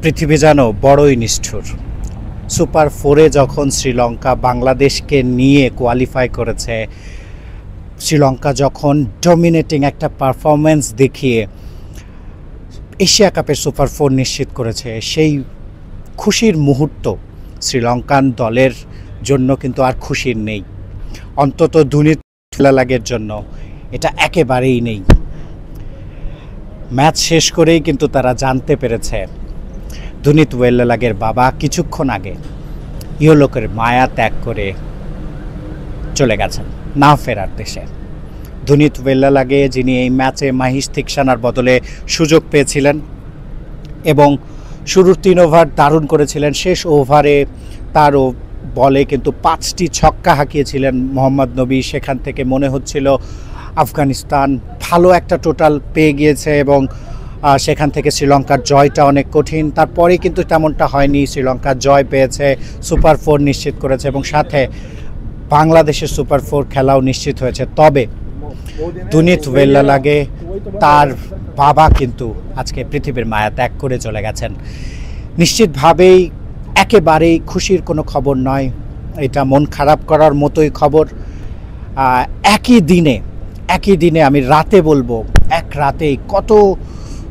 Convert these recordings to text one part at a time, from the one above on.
পৃথিবী যেন বড়ই নিষ্ঠুর। সুপার 4-এ যখন শ্রীলঙ্কা বাংলাদেশকে নিয়ে কোয়ালিফাই করেছে, শ্রীলঙ্কা যখন ডমিনেটিং একটা পারফরমেন্স দেখিয়ে এশিয়া কাপের সুপার 4 নিশ্চিত করেছে, সেই খুশির মুহূর্ত শ্রীলঙ্কান দলের জন্য কিন্তু আর খুশির নেই। অন্তত দুনিত লাগের জন্য এটা একেবারেই নেই। ম্যাচ শেষ করেই কিন্তু তারা জানতে পেরেছে দুনিত ওয়েল্লালাগের বাবা কিছুক্ষণ আগে ইহলোকের মায়া ত্যাগ করে চলে গেছেন না ফেরার দেশে। দুনিত ওয়েল্লালাগে যিনি এই ম্যাচে মাহিশ থিকসানার বদলে সুযোগ পেয়েছিলেন এবং শুরুর 3 ওভার দারুণ করেছিলেন। শেষ ওভারে তার বলে কিন্তু 5টি ছক্কা হাঁকিয়েছিলেন মোহাম্মদ নবী। সেখান থেকে মনে হচ্ছিল আফগানিস্তান ভালো একটা টোটাল পেয়ে গিয়েছে এবং সেখান থেকে শ্রীলঙ্কার জয়টা অনেক কঠিন। তারপরে কিন্তু তেমনটা হয়নি। শ্রীলঙ্কা জয় পেয়েছে, সুপার 4 নিশ্চিত করেছে এবং সাথে বাংলাদেশের সুপার 4 খেলাও নিশ্চিত হয়েছে। তবে দুনিত ওয়েল্লালাগে তার বাবা কিন্তু আজকে পৃথিবীর মায়া ত্যাগ করে চলে গেছেন। নিশ্চিতভাবেই একেবারেই খুশির কোনো খবর নয়, এটা মন খারাপ করার মতোই খবর। একই দিনে আমি রাতে বলবো, এক রাতেই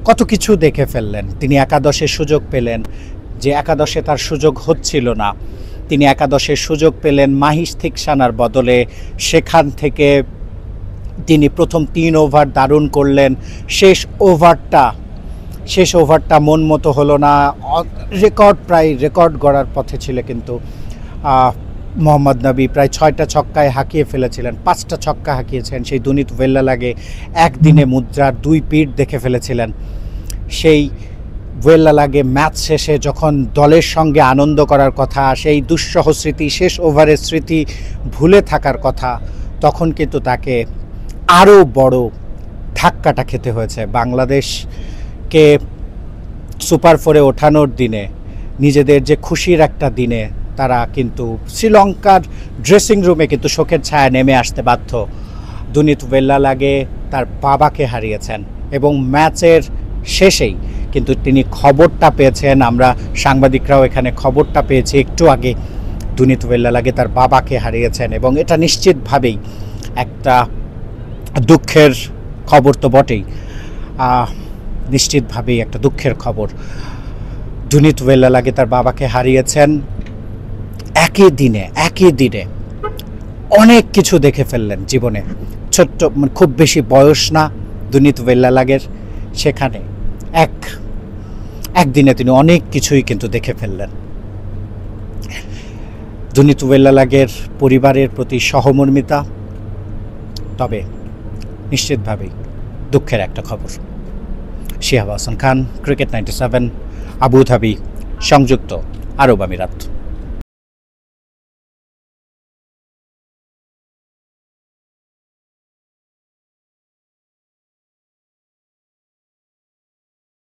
কত কিছু দেখে ফেললেন। তিনি একাদশের সুযোগ পেলেন, যে একাদশে তার সুযোগ হচ্ছিল না, তিনি একাদশের সুযোগ পেলেন মাহিশ থিকসানার বদলে। সেখান থেকে তিনি প্রথম 3 ওভার দারুণ করলেন। শেষ ওভারটা মন মতো হলো না। রেকর্ড গড়ার পথে ছিল, কিন্তু মোহাম্মদ নবী প্রায় 6টা ছক্কায় হাঁকিয়ে ফেলেছিলেন, 5টা ছক্কা হাঁকিয়েছেন। সেই দুনিত ওয়েল্লালাগে একদিনে মুদ্রার 2 পিঠ দেখে ফেলেছিলেন। সেই ওয়েল্লালাগে ম্যাচ শেষে যখন দলের সঙ্গে আনন্দ করার কথা, সেই দুঃসহ স্মৃতি, শেষ ওভারের স্মৃতি ভুলে থাকার কথা, তখন কিন্তু তাকে আরও বড় ধাক্কাটা খেতে হয়েছে। বাংলাদেশকে সুপার 4-এ ওঠানোর দিনে, নিজেদের যে খুশির একটা দিনে, তারা কিন্তু শ্রীলঙ্কার ড্রেসিং রুমে কিন্তু শোকের ছায়া নেমে আসতে বাধ্য। দুনিত ওয়েল্লালাগে তার বাবাকে হারিয়েছেন এবং ম্যাচের শেষেই কিন্তু তিনি খবরটা পেয়েছেন। আমরা সাংবাদিকরাও এখানে খবরটা পেয়েছি একটু আগে। দুনিত ওয়েল্লালাগে তার বাবাকে হারিয়েছেন এবং এটা নিশ্চিতভাবেই একটা দুঃখের খবর তো বটেই, নিশ্চিতভাবেই একটা দুঃখের খবর। দুনিত ওয়েল্লালাগে তার বাবাকে হারিয়েছেন। একই দিনে অনেক কিছু দেখে ফেললেন জীবনে। ছোট্ট, খুব বেশি বয়স না দুনিত ওয়েল্লালাগের, সেখানে একদিনে তিনি অনেক কিছুই কিন্তু দেখে ফেললেন। দুনিত ওয়েল্লালাগের পরিবারের প্রতি সহমর্মিতা, তবে নিশ্চিতভাবেই দুঃখের একটা খবর। শিহাব হাসান খান, ক্রিকেট 97, আবুধাবি, সংযুক্ত আরব আমিরাত।